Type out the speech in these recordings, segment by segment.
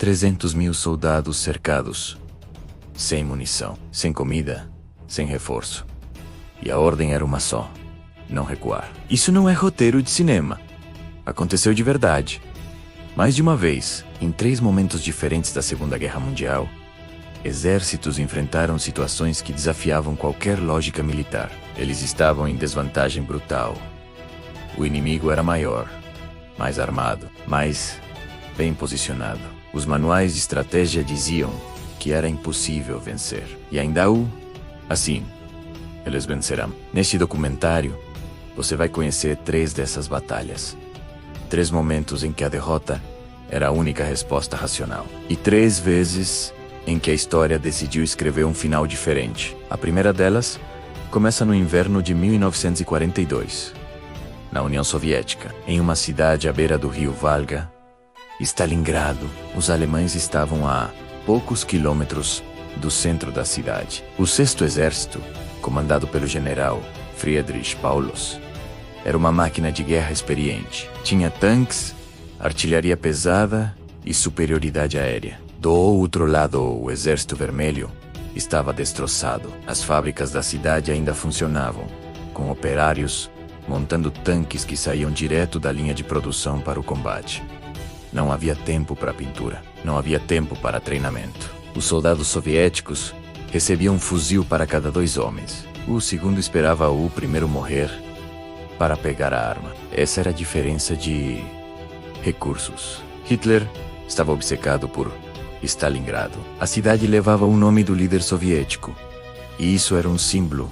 300.000 soldados cercados, sem munição, sem comida, sem reforço. E a ordem era uma só: não recuar. Isso não é roteiro de cinema. Aconteceu de verdade. Mais de uma vez, em 3 momentos diferentes da Segunda Guerra Mundial, exércitos enfrentaram situações que desafiavam qualquer lógica militar. Eles estavam em desvantagem brutal. O inimigo era maior, mais armado, mais bem posicionado. Os manuais de estratégia diziam que era impossível vencer. E ainda assim, eles vencerão. Neste documentário, você vai conhecer 3 dessas batalhas. 3 momentos em que a derrota era a única resposta racional. E 3 vezes em que a história decidiu escrever um final diferente. A primeira delas começa no inverno de 1942, na União Soviética. Em uma cidade à beira do rio Volga, Stalingrado, os alemães estavam a poucos quilômetros do centro da cidade. O 6º Exército, comandado pelo general Friedrich Paulus, era uma máquina de guerra experiente. Tinha tanques, artilharia pesada e superioridade aérea. Do outro lado, o Exército Vermelho estava destroçado. As fábricas da cidade ainda funcionavam, com operários montando tanques que saíam direto da linha de produção para o combate. Não havia tempo para pintura, não havia tempo para treinamento. Os soldados soviéticos recebiam um fuzil para cada 2 homens. O segundo esperava o primeiro morrer para pegar a arma. Essa era a diferença de recursos. Hitler estava obcecado por Stalingrado. A cidade levava o nome do líder soviético, e isso era um símbolo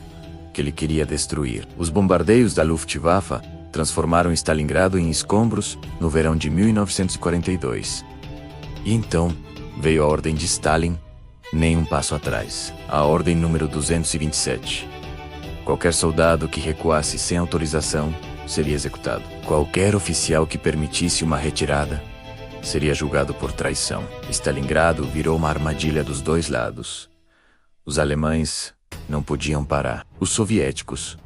que ele queria destruir. Os bombardeios da Luftwaffe transformaram Stalingrado em escombros no verão de 1942. E então veio a ordem de Stalin, nem um passo atrás. A ordem número 227. Qualquer soldado que recuasse sem autorização seria executado. Qualquer oficial que permitisse uma retirada seria julgado por traição. Stalingrado virou uma armadilha dos 2 lados. Os alemães não podiam parar. Os soviéticos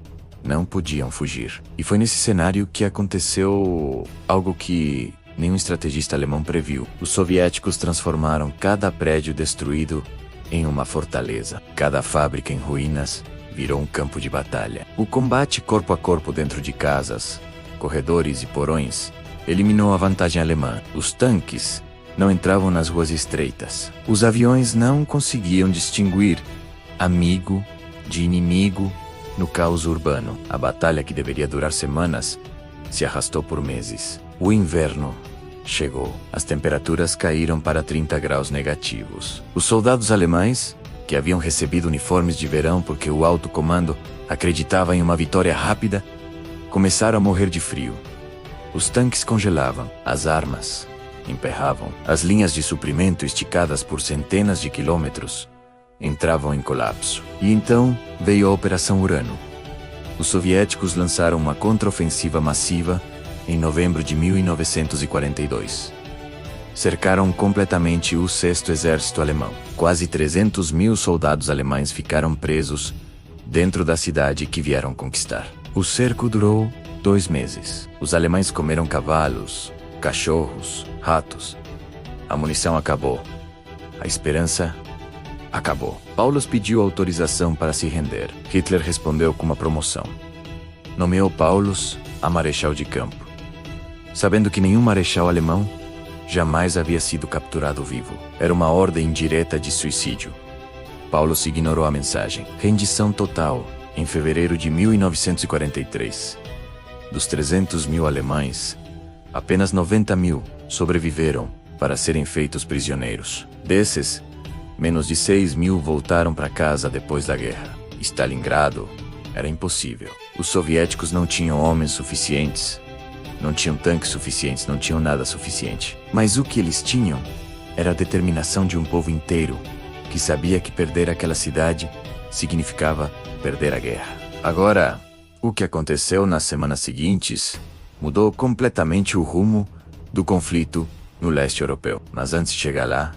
não podiam fugir. E foi nesse cenário que aconteceu algo que nenhum estrategista alemão previu. Os soviéticos transformaram cada prédio destruído em uma fortaleza. Cada fábrica em ruínas virou um campo de batalha. O combate corpo a corpo dentro de casas, corredores e porões eliminou a vantagem alemã. Os tanques não entravam nas ruas estreitas. Os aviões não conseguiam distinguir amigo de inimigo no caos urbano. A batalha, que deveria durar semanas, se arrastou por meses. O inverno chegou. As temperaturas caíram para 30 graus negativos. Os soldados alemães, que haviam recebido uniformes de verão porque o alto comando acreditava em uma vitória rápida, começaram a morrer de frio. Os tanques congelavam, as armas emperravam, as linhas de suprimento esticadas por centenas de quilômetros entravam em colapso. E então veio a Operação Urano. Os soviéticos lançaram uma contraofensiva massiva em novembro de 1942. Cercaram completamente o 6º Exército Alemão. Quase 300.000 soldados alemães ficaram presos dentro da cidade que vieram conquistar. O cerco durou 2 meses. Os alemães comeram cavalos, cachorros, ratos. A munição acabou. A esperança acabou. Paulus pediu autorização para se render. Hitler respondeu com uma promoção. Nomeou Paulus a marechal de campo, sabendo que nenhum marechal alemão jamais havia sido capturado vivo. Era uma ordem direta de suicídio. Paulus ignorou a mensagem. Rendição total em fevereiro de 1943. Dos 300.000 alemães, apenas 90.000 sobreviveram para serem feitos prisioneiros. Desses, menos de 6.000 voltaram para casa depois da guerra. Stalingrado era impossível. Os soviéticos não tinham homens suficientes, não tinham tanques suficientes, não tinham nada suficiente. Mas o que eles tinham era a determinação de um povo inteiro que sabia que perder aquela cidade significava perder a guerra. Agora, o que aconteceu nas semanas seguintes mudou completamente o rumo do conflito no leste europeu. Mas antes de chegar lá,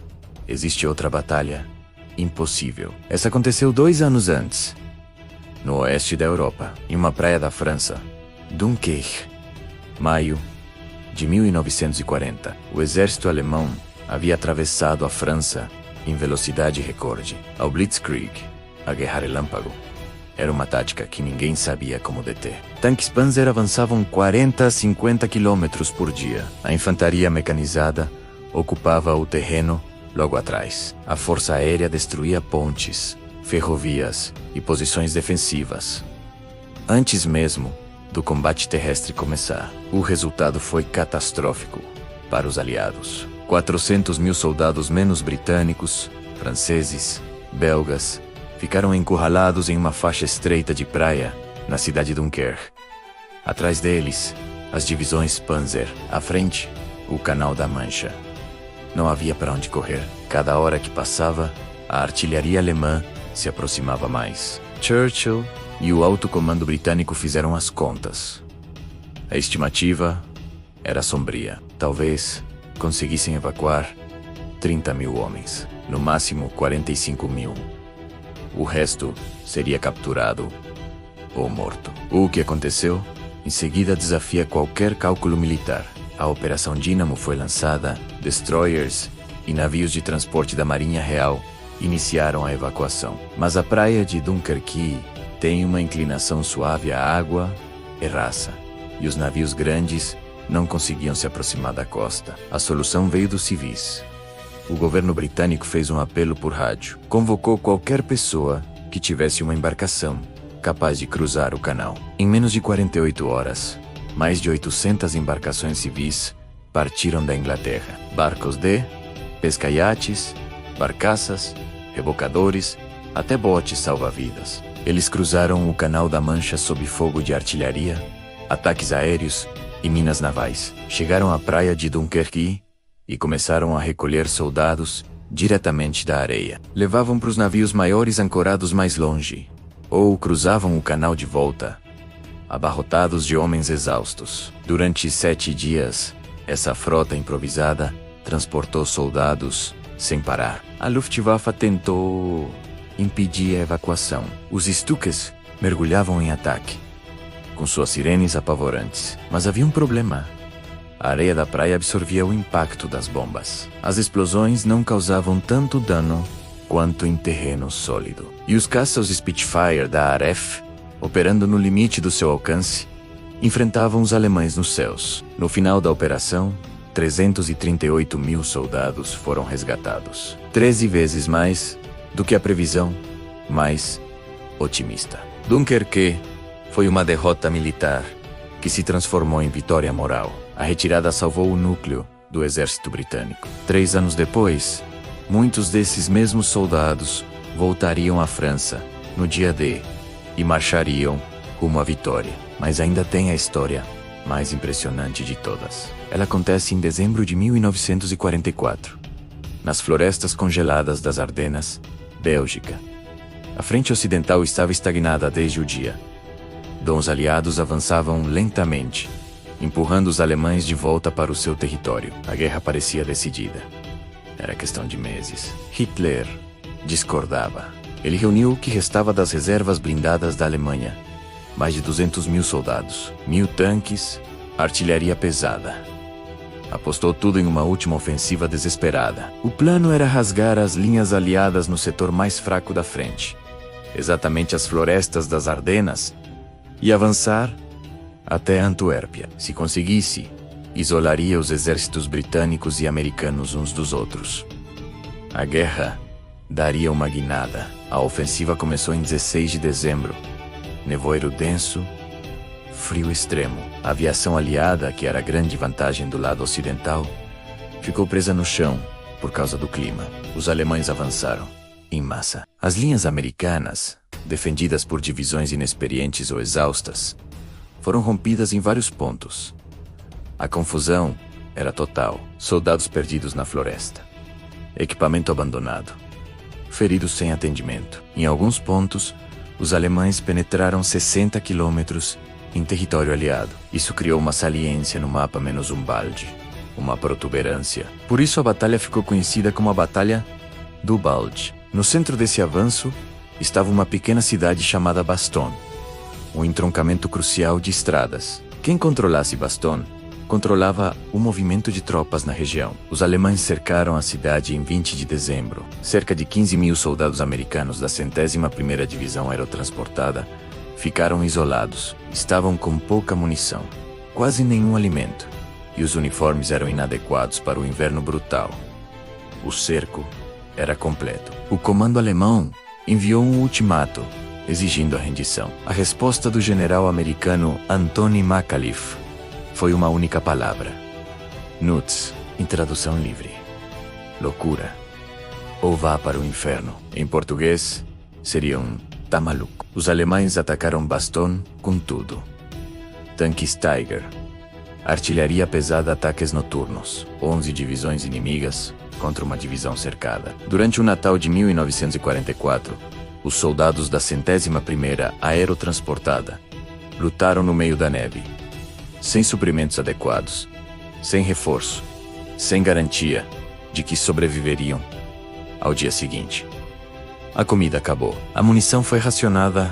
existe outra batalha impossível. Essa aconteceu 2 anos antes, no oeste da Europa, em uma praia da França, Dunkerque, maio de 1940. O exército alemão havia atravessado a França em velocidade recorde. Ao Blitzkrieg, a Guerra Relâmpago, era uma tática que ninguém sabia como deter. Tanques Panzer avançavam 40 a 50 km por dia. A infantaria mecanizada ocupava o terreno logo atrás. A força aérea destruía pontes, ferrovias e posições defensivas. Antes mesmo do combate terrestre começar, o resultado foi catastrófico para os aliados. 400 mil soldados menos britânicos, franceses, belgas, ficaram encurralados em uma faixa estreita de praia na cidade de Dunkerque. Atrás deles, as divisões Panzer. À frente, o Canal da Mancha. Não havia para onde correr. Cada hora que passava, a artilharia alemã se aproximava mais. Churchill e o alto comando britânico fizeram as contas. A estimativa era sombria. Talvez conseguissem evacuar 30 mil homens, no máximo 45 mil. O resto seria capturado ou morto. O que aconteceu? Em seguida desafia qualquer cálculo militar. A Operação Dínamo foi lançada, destroyers e navios de transporte da Marinha Real iniciaram a evacuação. Mas a praia de Dunkerque tem uma inclinação suave à água e raça, e os navios grandes não conseguiam se aproximar da costa. A solução veio dos civis. O governo britânico fez um apelo por rádio. Convocou qualquer pessoa que tivesse uma embarcação capaz de cruzar o canal. Em menos de 48 horas, mais de 800 embarcações civis partiram da Inglaterra. Barcos de pesca-iates, barcaças, rebocadores, até botes salva-vidas. Eles cruzaram o Canal da Mancha sob fogo de artilharia, ataques aéreos e minas navais. Chegaram à praia de Dunkerque e começaram a recolher soldados diretamente da areia. Levavam para os navios maiores ancorados mais longe, ou cruzavam o canal de volta, abarrotados de homens exaustos. Durante 7 dias, essa frota improvisada transportou soldados sem parar. A Luftwaffe tentou impedir a evacuação. Os Stukas mergulhavam em ataque, com suas sirenes apavorantes. Mas havia um problema. A areia da praia absorvia o impacto das bombas. As explosões não causavam tanto dano quanto em terreno sólido. E os caças Spitfire da RAF, operando no limite do seu alcance, enfrentavam os alemães nos céus. No final da operação, 338 mil soldados foram resgatados. 13 vezes mais do que a previsão mais otimista. Dunkerque foi uma derrota militar que se transformou em vitória moral. A retirada salvou o núcleo do exército britânico. 3 anos depois, muitos desses mesmos soldados voltariam à França no dia D e marchariam rumo à vitória. Mas ainda tem a história mais impressionante de todas. Ela acontece em dezembro de 1944, nas florestas congeladas das Ardenas, Bélgica. A frente ocidental estava estagnada desde o dia. Os aliados avançavam lentamente, empurrando os alemães de volta para o seu território. A guerra parecia decidida. Era questão de meses. Hitler discordava. Ele reuniu o que restava das reservas blindadas da Alemanha. Mais de 200 mil soldados, 1000 tanques, artilharia pesada. Apostou tudo em uma última ofensiva desesperada. O plano era rasgar as linhas aliadas no setor mais fraco da frente, exatamente as florestas das Ardenas, e avançar até Antuérpia. Se conseguisse, isolaria os exércitos britânicos e americanos uns dos outros. A guerra daria uma guinada. A ofensiva começou em 16 de dezembro. Nevoeiro denso, frio extremo. A aviação aliada, que era a grande vantagem do lado ocidental, ficou presa no chão por causa do clima. Os alemães avançaram em massa. As linhas americanas, defendidas por divisões inexperientes ou exaustas, foram rompidas em vários pontos. A confusão era total. Soldados perdidos na floresta, equipamento abandonado, feridos sem atendimento. Em alguns pontos, os alemães penetraram 60 quilômetros em território aliado. Isso criou uma saliência no mapa menos um balde, uma protuberância. Por isso a batalha ficou conhecida como a Batalha do Balde. No centro desse avanço estava uma pequena cidade chamada Bastogne, um entroncamento crucial de estradas. Quem controlasse Bastogne controlava o movimento de tropas na região. Os alemães cercaram a cidade em 20 de dezembro. Cerca de 15.000 soldados americanos da 101ª Divisão Aerotransportada ficaram isolados. Estavam com pouca munição, quase nenhum alimento, e os uniformes eram inadequados para o inverno brutal. O cerco era completo. O comando alemão enviou um ultimato, exigindo a rendição. A resposta do general americano Anthony McAuliffe foi uma única palavra: Nuts, em tradução livre: loucura, ou vá para o inferno. Em português, seria um tá maluco. Os alemães atacaram Bastogne com tudo: tanques Tiger, artilharia pesada, ataques noturnos, 11 divisões inimigas contra uma divisão cercada. Durante o Natal de 1944, os soldados da 101ª Aerotransportada lutaram no meio da neve, sem suprimentos adequados, sem reforço, sem garantia de que sobreviveriam ao dia seguinte. A comida acabou. A munição foi racionada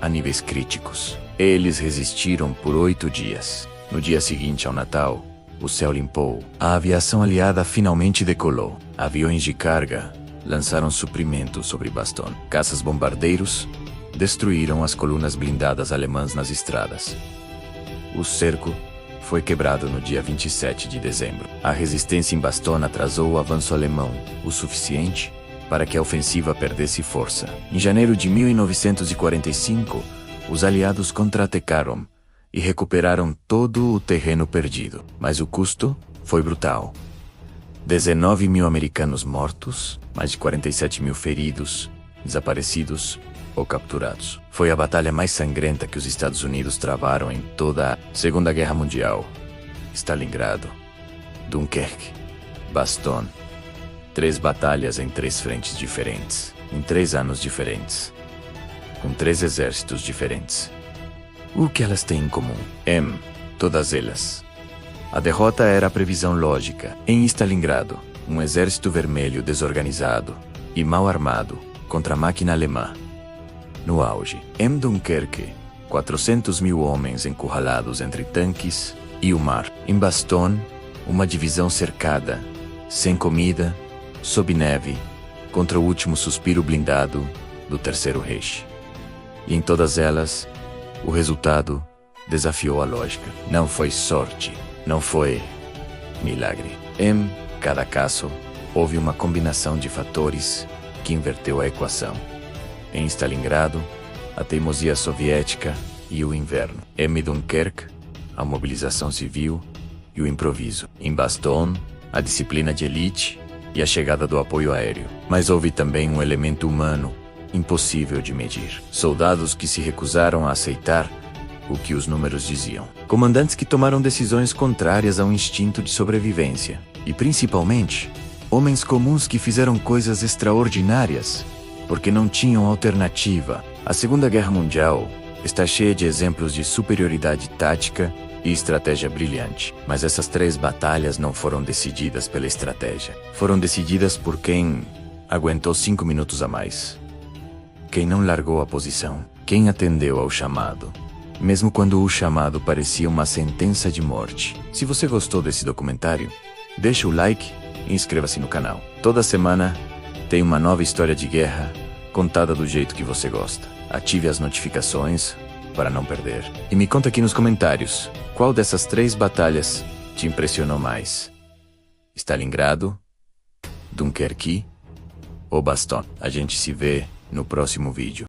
a níveis críticos. Eles resistiram por 8 dias. No dia seguinte ao Natal, o céu limpou. A aviação aliada finalmente decolou. Aviões de carga lançaram suprimentos sobre Bastogne. Caças-bombardeiros destruíram as colunas blindadas alemãs nas estradas. O cerco foi quebrado no dia 27 de dezembro. A resistência em Bastogne atrasou o avanço alemão o suficiente para que a ofensiva perdesse força. Em janeiro de 1945, os aliados contra-atacaram e recuperaram todo o terreno perdido. Mas o custo foi brutal. 19.000 americanos mortos, mais de 47.000 feridos, desaparecidos ou capturados. Foi a batalha mais sangrenta que os Estados Unidos travaram em toda a Segunda Guerra Mundial. Stalingrado, Dunkerque, Bastogne. 3 batalhas em 3 frentes diferentes, em 3 anos diferentes, com 3 exércitos diferentes. O que elas têm em comum? Todas elas. A derrota era a previsão lógica. Em Stalingrado, um exército vermelho desorganizado e mal armado contra a máquina alemã. No auge. Em Dunkerque, 400.000 homens encurralados entre tanques e o mar. Em Bastogne, uma divisão cercada, sem comida, sob neve, contra o último suspiro blindado do Terceiro Reich. E em todas elas, o resultado desafiou a lógica. Não foi sorte, não foi milagre. Em cada caso, houve uma combinação de fatores que inverteu a equação. Em Stalingrado, a teimosia soviética e o inverno. Em Dunkerque, a mobilização civil e o improviso. Em Bastogne, a disciplina de elite e a chegada do apoio aéreo. Mas houve também um elemento humano impossível de medir. Soldados que se recusaram a aceitar o que os números diziam. Comandantes que tomaram decisões contrárias ao instinto de sobrevivência. E principalmente, homens comuns que fizeram coisas extraordinárias porque não tinham alternativa. A Segunda Guerra Mundial está cheia de exemplos de superioridade tática e estratégia brilhante. Mas essas 3 batalhas não foram decididas pela estratégia. Foram decididas por quem aguentou 5 minutos a mais. Quem não largou a posição. Quem atendeu ao chamado, mesmo quando o chamado parecia uma sentença de morte. Se você gostou desse documentário, deixa o like e inscreva-se no canal. Toda semana tem uma nova história de guerra contada do jeito que você gosta. Ative as notificações para não perder. E me conta aqui nos comentários, qual dessas 3 batalhas te impressionou mais? Stalingrado, Dunkerque ou Bastogne? A gente se vê no próximo vídeo.